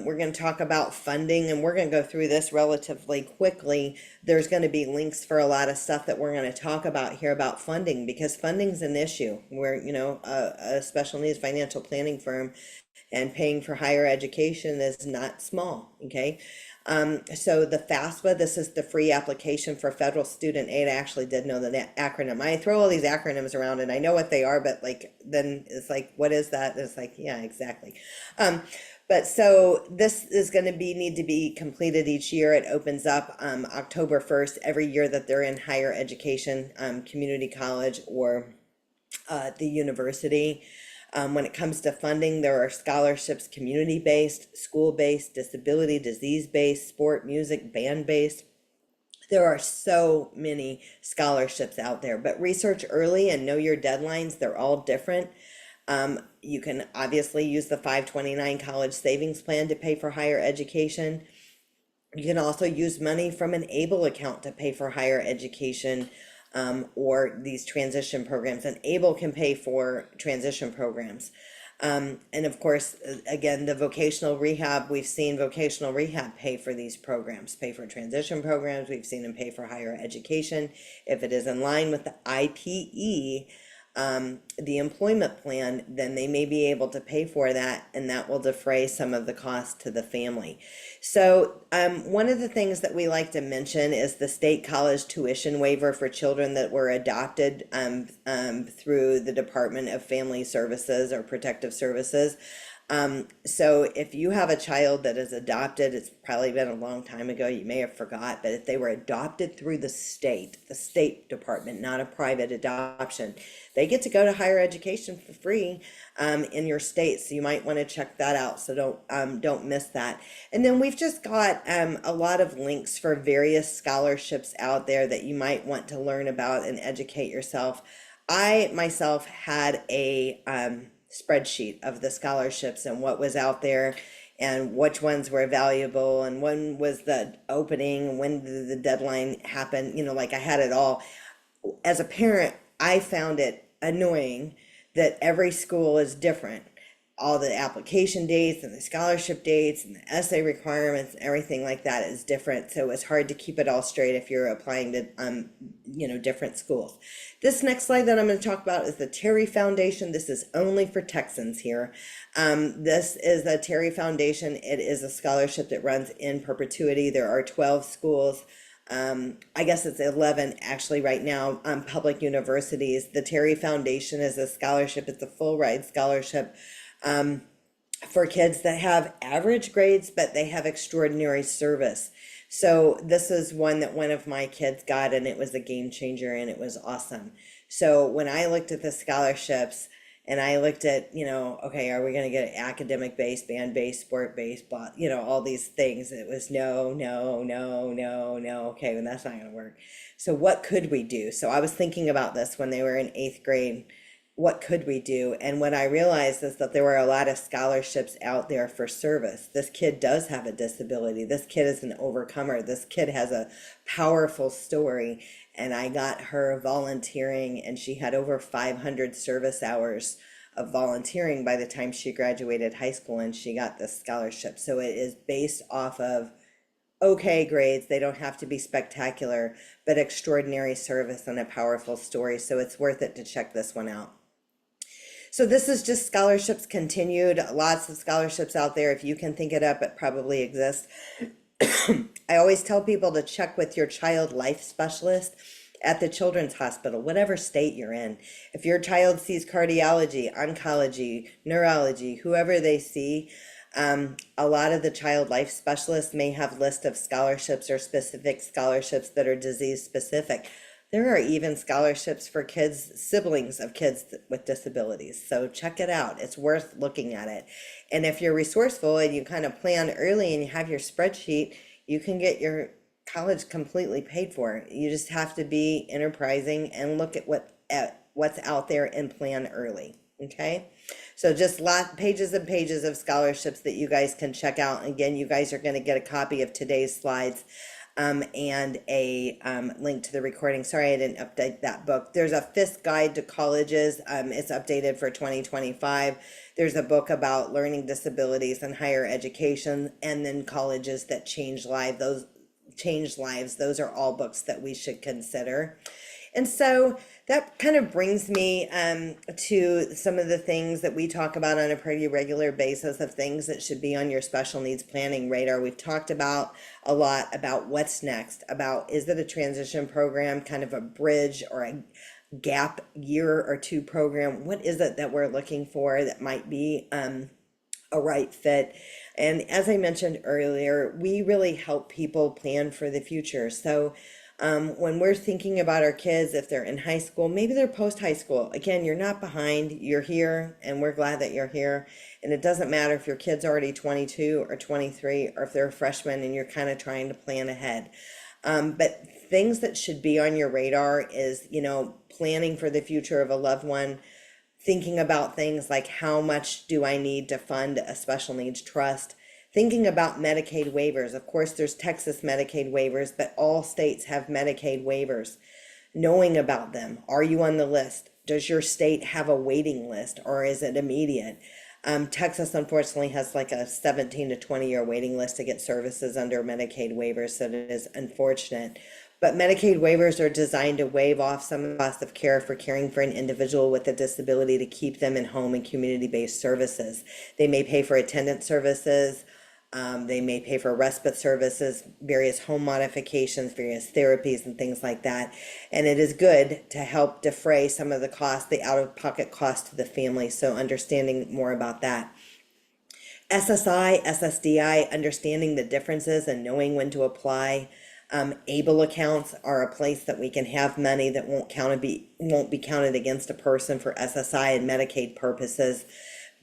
we're going to talk about funding, and we're going to go through this relatively quickly. There's going to be links for a lot of stuff that we're going to talk about here about funding, because funding's an issue. We're, a special needs financial planning firm, and paying for higher education is not small, okay? So the FAFSA, this is the free application for federal student aid. I actually did know the acronym. I throw all these acronyms around and I know what they are, but then it's like, what is that? And it's like, yeah, exactly. But so this is going to need to be completed each year. It opens up October 1st every year that they're in higher education, community college or the university. When it comes to funding, there are scholarships, community-based, school-based, disability, disease-based, sport, music, band-based. There are so many scholarships out there, but research early and know your deadlines. They're all different. You can obviously use the 529 college savings plan to pay for higher education. You can also use money from an ABLE account to pay for higher education. or these transition programs, and ABLE can pay for transition programs. And of course, again, the vocational rehab, we've seen vocational rehab pay for these programs, pay for transition programs. We've seen them pay for higher education. If it is in line with the IPE, the employment plan, then they may be able to pay for that, and that will defray some of the cost to the family. So one of the things that we like to mention is the state college tuition waiver for children that were adopted through the Department of Family Services or Protective Services. So if you have a child that is adopted, it's probably been a long time ago, you may have forgot, but if they were adopted through the state department, not a private adoption, they get to go to higher education for free in your state. So you might want to check that out. So don't miss that. And then we've just got a lot of links for various scholarships out there that you might want to learn about and educate yourself. I myself had a spreadsheet of the scholarships and what was out there and which ones were valuable and when was the opening, when did the deadline happen, like I had it all. As a parent, I found it annoying that every school is different. All the application dates and the scholarship dates and the essay requirements and everything like that is different. So it's hard to keep it all straight if you're applying to, different schools. This next slide that I'm going to talk about is the Terry Foundation. This is only for Texans here. This is the Terry Foundation. It is a scholarship that runs in perpetuity. There are 12 schools. I guess it's 11 actually right now, public universities. The Terry Foundation is a scholarship. It's a full ride scholarship for kids that have average grades, but they have extraordinary service. So this is one that one of my kids got, and it was a game changer, and it was awesome. So when I looked at the scholarships and I looked at, okay, are we going to get academic based, band based, sport based, blah, all these things? It was no. Okay, well, that's not going to work. So what could we do? So I was thinking about this when they were in 8th grade. What could we do? And what I realized is that there were a lot of scholarships out there for service. This kid does have a disability. This kid is an overcomer. This kid has a powerful story. And I got her volunteering, and she had over 500 service hours of volunteering by the time she graduated high school, and she got this scholarship. So it is based off of okay grades. They don't have to be spectacular, but extraordinary service and a powerful story. So it's worth it to check this one out. So this is just scholarships continued. Lots of scholarships out there. If you can think it up, it probably exists. I always tell people to check with your child life specialist at the children's hospital, whatever state you're in. If your child sees cardiology, oncology, neurology, whoever they see, a lot of the child life specialists may have lists of scholarships or specific scholarships that are disease specific. There are even scholarships for kids, siblings of kids with disabilities. So check it out. It's worth looking at it. And if you're resourceful and you kind of plan early and you have your spreadsheet, you can get your college completely paid for. You just have to be enterprising and look at what's out there and plan early. Okay. So just pages and pages of scholarships that you guys can check out. Again, you guys are going to get a copy of today's slides and a link to the recording. Sorry, I didn't update that book. There's a FISC guide to colleges. It's updated for 2025. There's a book about learning disabilities and higher education, and then colleges that change lives. Those are all books that we should consider. And so that kind of brings me to some of the things that we talk about on a pretty regular basis of things that should be on your special needs planning radar. We've talked about a lot about what's next, about is it a transition program, kind of a bridge or a gap year or two program? What is it that we're looking for that might be a right fit? And as I mentioned earlier, we really help people plan for the future. So when we're thinking about our kids, if they're in high school, maybe they're post-high school. Again, you're not behind, you're here, and we're glad that you're here. And it doesn't matter if your kid's already 22 or 23, or if they're a freshman and you're kind of trying to plan ahead. But things that should be on your radar is, planning for the future of a loved one, thinking about things like how much do I need to fund a special needs trust, thinking about Medicaid waivers. Of course, there's Texas Medicaid waivers, but all states have Medicaid waivers. knowing about them. Are you on the list? Does your state have a waiting list, or is it immediate? Texas unfortunately has like a 17 to 20-year waiting list to get services under Medicaid waivers, so it is unfortunate. But Medicaid waivers are designed to waive off some of the cost of care for caring for an individual with a disability to keep them in home and community-based services. They may pay for attendant services, they may pay for respite services, various home modifications, various therapies and things like that. And it is good to help defray some of the cost, the out-of-pocket cost to the family. So understanding more about that. SSI, SSDI, understanding the differences and knowing when to apply. ABLE accounts are a place that we can have money that won't be counted against a person for SSI and Medicaid purposes.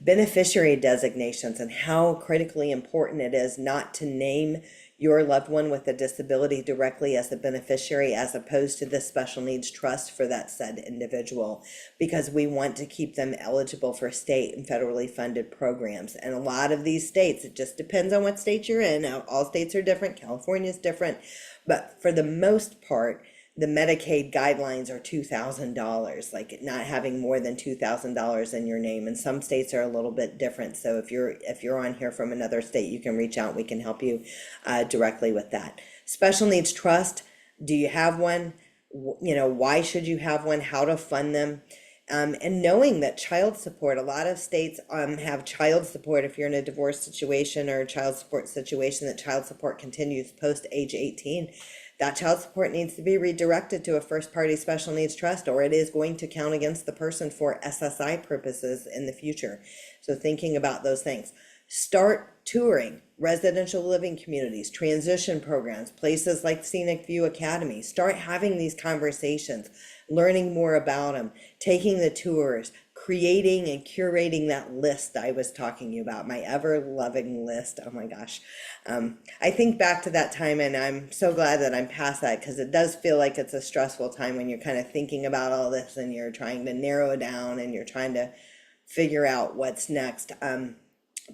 Beneficiary designations and how critically important it is not to name your loved one with a disability directly as a beneficiary, as opposed to the special needs trust for that said individual, because we want to keep them eligible for state and federally funded programs. And a lot of these states, it just depends on what state you're in. Now, all states are different. California is different, but for the most part, the Medicaid guidelines are $2,000, like not having more than $2,000 in your name. And some states are a little bit different. So if you're on here from another state, you can reach out. We can help you directly with that. Special needs trust. Do you have one? Why should you have one? How to fund them? And knowing that child support, a lot of states have child support. If you're in a divorce situation or a child support situation, that child support continues post age 18. That child support needs to be redirected to a first party special needs trust, or it is going to count against the person for SSI purposes in the future. So thinking about those things. Start touring residential living communities, transition programs, places like Scenic View Academy. Start having these conversations, learning more about them, taking the tours, creating and curating that list I was talking about, my ever-loving list. Oh my gosh. I think back to that time, and I'm so glad that I'm past that, because it does feel like it's a stressful time when you're kind of thinking about all this and you're trying to narrow it down and you're trying to figure out what's next.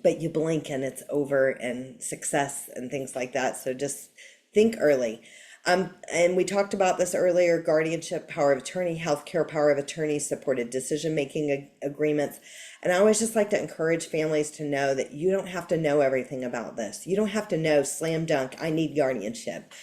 But you blink and it's over, and success and things like that. So just think early. And we talked about this earlier: guardianship, power of attorney, healthcare power of attorney, supported decision-making agreements. And I always just like to encourage families to know that you don't have to know everything about this. You don't have to know slam dunk, I need guardianship.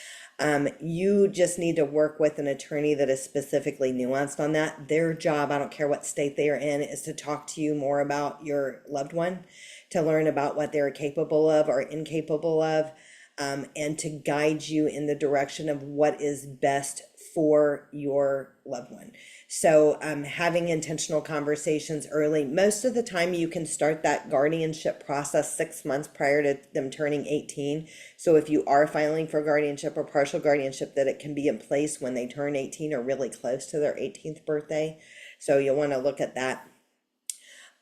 You just need to work with an attorney that is specifically nuanced on that. Their job, I don't care what state they are in, is to talk to you more about your loved one, to learn about what they're capable of or incapable of, and to guide you in the direction of what is best for your loved one. So having intentional conversations early. Most of the time you can start that guardianship process 6 months prior to them turning 18. So if you are filing for guardianship or partial guardianship, that it can be in place when they turn 18 or really close to their 18th birthday. So you'll want to look at that.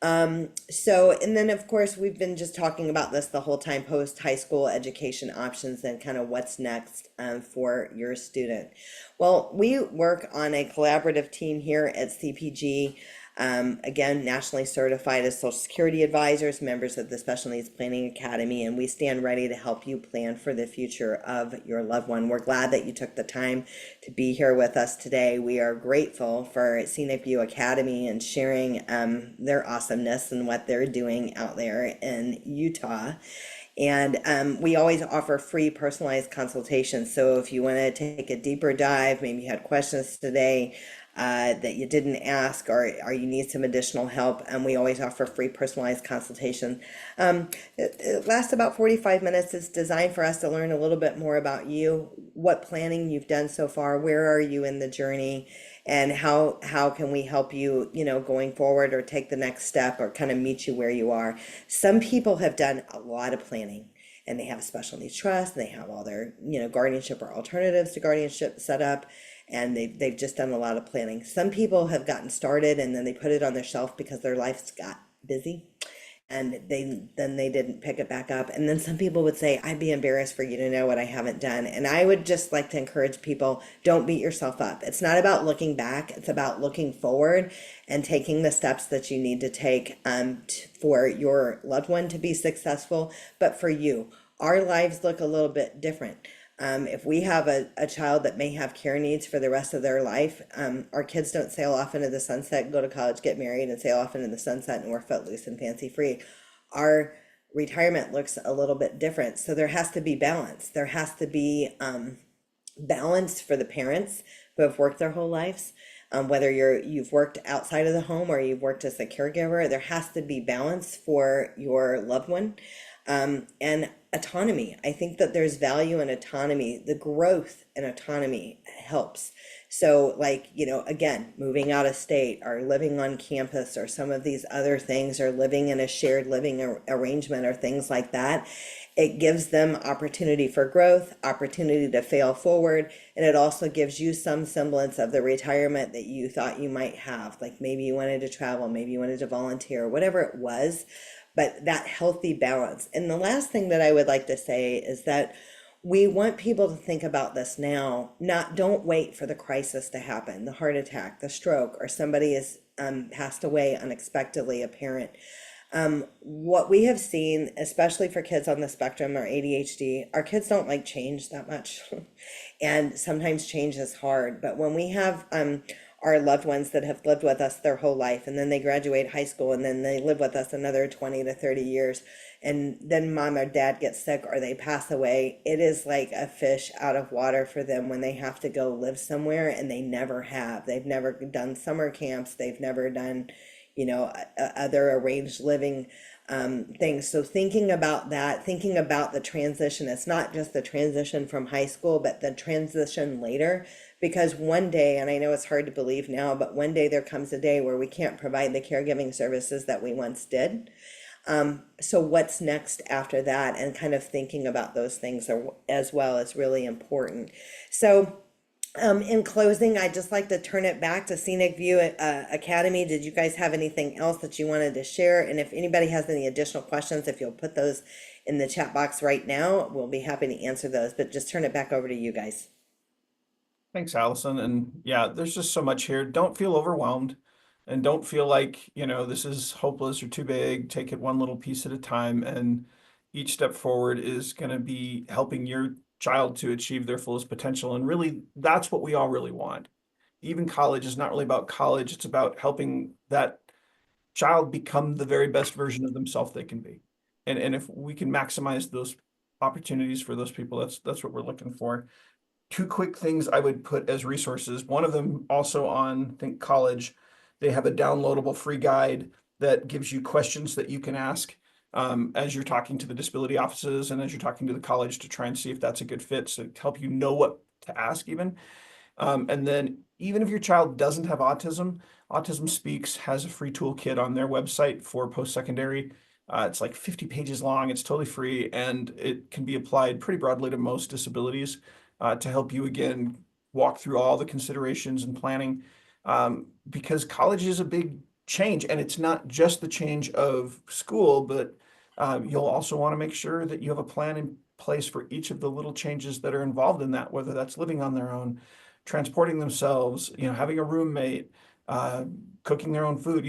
And then of course, we've been just talking about this the whole time: post high school education options and kind of what's next for your student. Well, we work on a collaborative team here at CPG. Again, nationally certified as Social Security advisors, members of the Special Needs Planning Academy, and we stand ready to help you plan for the future of your loved one. We're glad that you took the time to be here with us today. We are grateful for Scenic View Academy and sharing their awesomeness and what they're doing out there in Utah. And we always offer free personalized consultations. So if you want to take a deeper dive, maybe you had questions today that you didn't ask, or you need some additional help, and we always offer free personalized consultation. It lasts about 45 minutes. It's designed for us to learn a little bit more about you, what planning you've done so far, where are you in the journey, and how can we help you, going forward, or take the next step, or kind of meet you where you are. Some people have done a lot of planning, and they have a special needs trust, and they have all their, guardianship or alternatives to guardianship set up, and they've just done a lot of planning. Some people have gotten started and then they put it on their shelf because their lives got busy, and they didn't pick it back up. And then some people would say, I'd be embarrassed for you to know what I haven't done. And I would just like to encourage people, don't beat yourself up. It's not about looking back. It's about looking forward and taking the steps that you need to take for your loved one to be successful, but for you. Our lives look a little bit different. If we have a child that may have care needs for the rest of their life, our kids don't sail off into the sunset, go to college, get married, and sail off into the sunset, and we're footloose and fancy free. Our retirement looks a little bit different. So there has to be balance. There has to be balance for the parents who have worked their whole lives. Whether you've worked outside of the home or you've worked as a caregiver, there has to be balance for your loved one. And autonomy. I think that there's value in autonomy. The growth in autonomy helps. So like, again, moving out of state or living on campus or some of these other things, or living in a shared living arrangement or things like that, it gives them opportunity for growth, opportunity to fail forward. And it also gives you some semblance of the retirement that you thought you might have. Like maybe you wanted to travel, maybe you wanted to volunteer, whatever it was, but that healthy balance. And the last thing that I would like to say is that we want people to think about this now. Don't wait for the crisis to happen, the heart attack, the stroke, or somebody is passed away unexpectedly, a parent. What we have seen, especially for kids on the spectrum or ADHD, our kids don't like change that much. And sometimes change is hard. But when we have our loved ones that have lived with us their whole life, and then they graduate high school, and then they live with us another 20 to 30 years, and then mom or dad gets sick or they pass away, it is like a fish out of water for them when they have to go live somewhere, and they never have. They've never done summer camps. They've never done, other arranged living things. So thinking about that, thinking about the transition, it's not just the transition from high school, but the transition later. Because one day, and I know it's hard to believe now, but one day there comes a day where we can't provide the caregiving services that we once did. So what's next after that, and kind of thinking about those things as well is really important. So in closing, I'd just like to turn it back to Scenic View Academy. Did you guys have anything else that you wanted to share? And if anybody has any additional questions, if you'll put those in the chat box right now, we'll be happy to answer those. But just turn it back over to you guys. Thanks, Allison. And yeah, there's just so much here. Don't feel overwhelmed, and don't feel like, this is hopeless or too big. Take it one little piece at a time. And each step forward is going to be helping your child to achieve their fullest potential. And really, that's what we all really want. Even college is not really about college. It's about helping that child become the very best version of themselves they can be. And if we can maximize those opportunities for those people, that's what we're looking for. Two quick things I would put as resources. One of them also on, I think, college. They have a downloadable free guide that gives you questions that you can ask as you're talking to the disability offices and as you're talking to the college to try and see if that's a good fit, so to help you know what to ask even. And then even if your child doesn't have autism, Autism Speaks has a free toolkit on their website for post-secondary. It's like 50 pages long. It's totally free, and it can be applied pretty broadly to most disabilities to help you, again, walk through all the considerations and planning, because college is a big change, and it's not just the change of school, but you'll also want to make sure that you have a plan in place for each of the little changes that are involved in that, whether that's living on their own, transporting themselves, having a roommate, cooking their own food,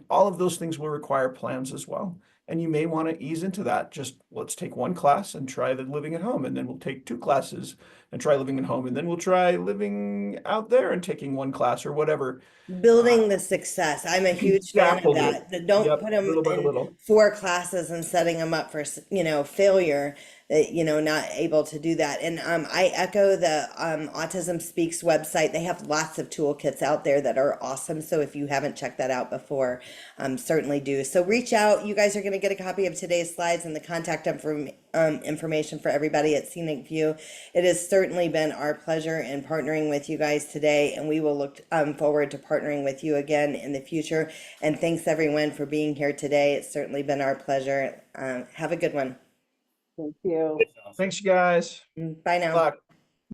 all of those things will require plans as well. And you may want to ease into that. Just let's take one class and try the living at home. And then we'll take two classes and try living at home. And then we'll try living out there and taking one class or whatever. Building the success. I'm a huge fan of that. Don't Yep, put them little by in little. 4 classes and setting them up for, failure, not able to do that. And I echo the Autism Speaks website. They have lots of toolkits out there that are awesome. So if you haven't checked that out before, certainly do. So reach out. You guys are going to get a copy of today's slides and the contact information for everybody at Scenic View. It has certainly been our pleasure in partnering with you guys today, and we will look forward to partnering with you again in the future. And thanks everyone for being here today. It's certainly been our pleasure. Have a good one. Thank you. Thanks, you guys. Bye now. Good luck.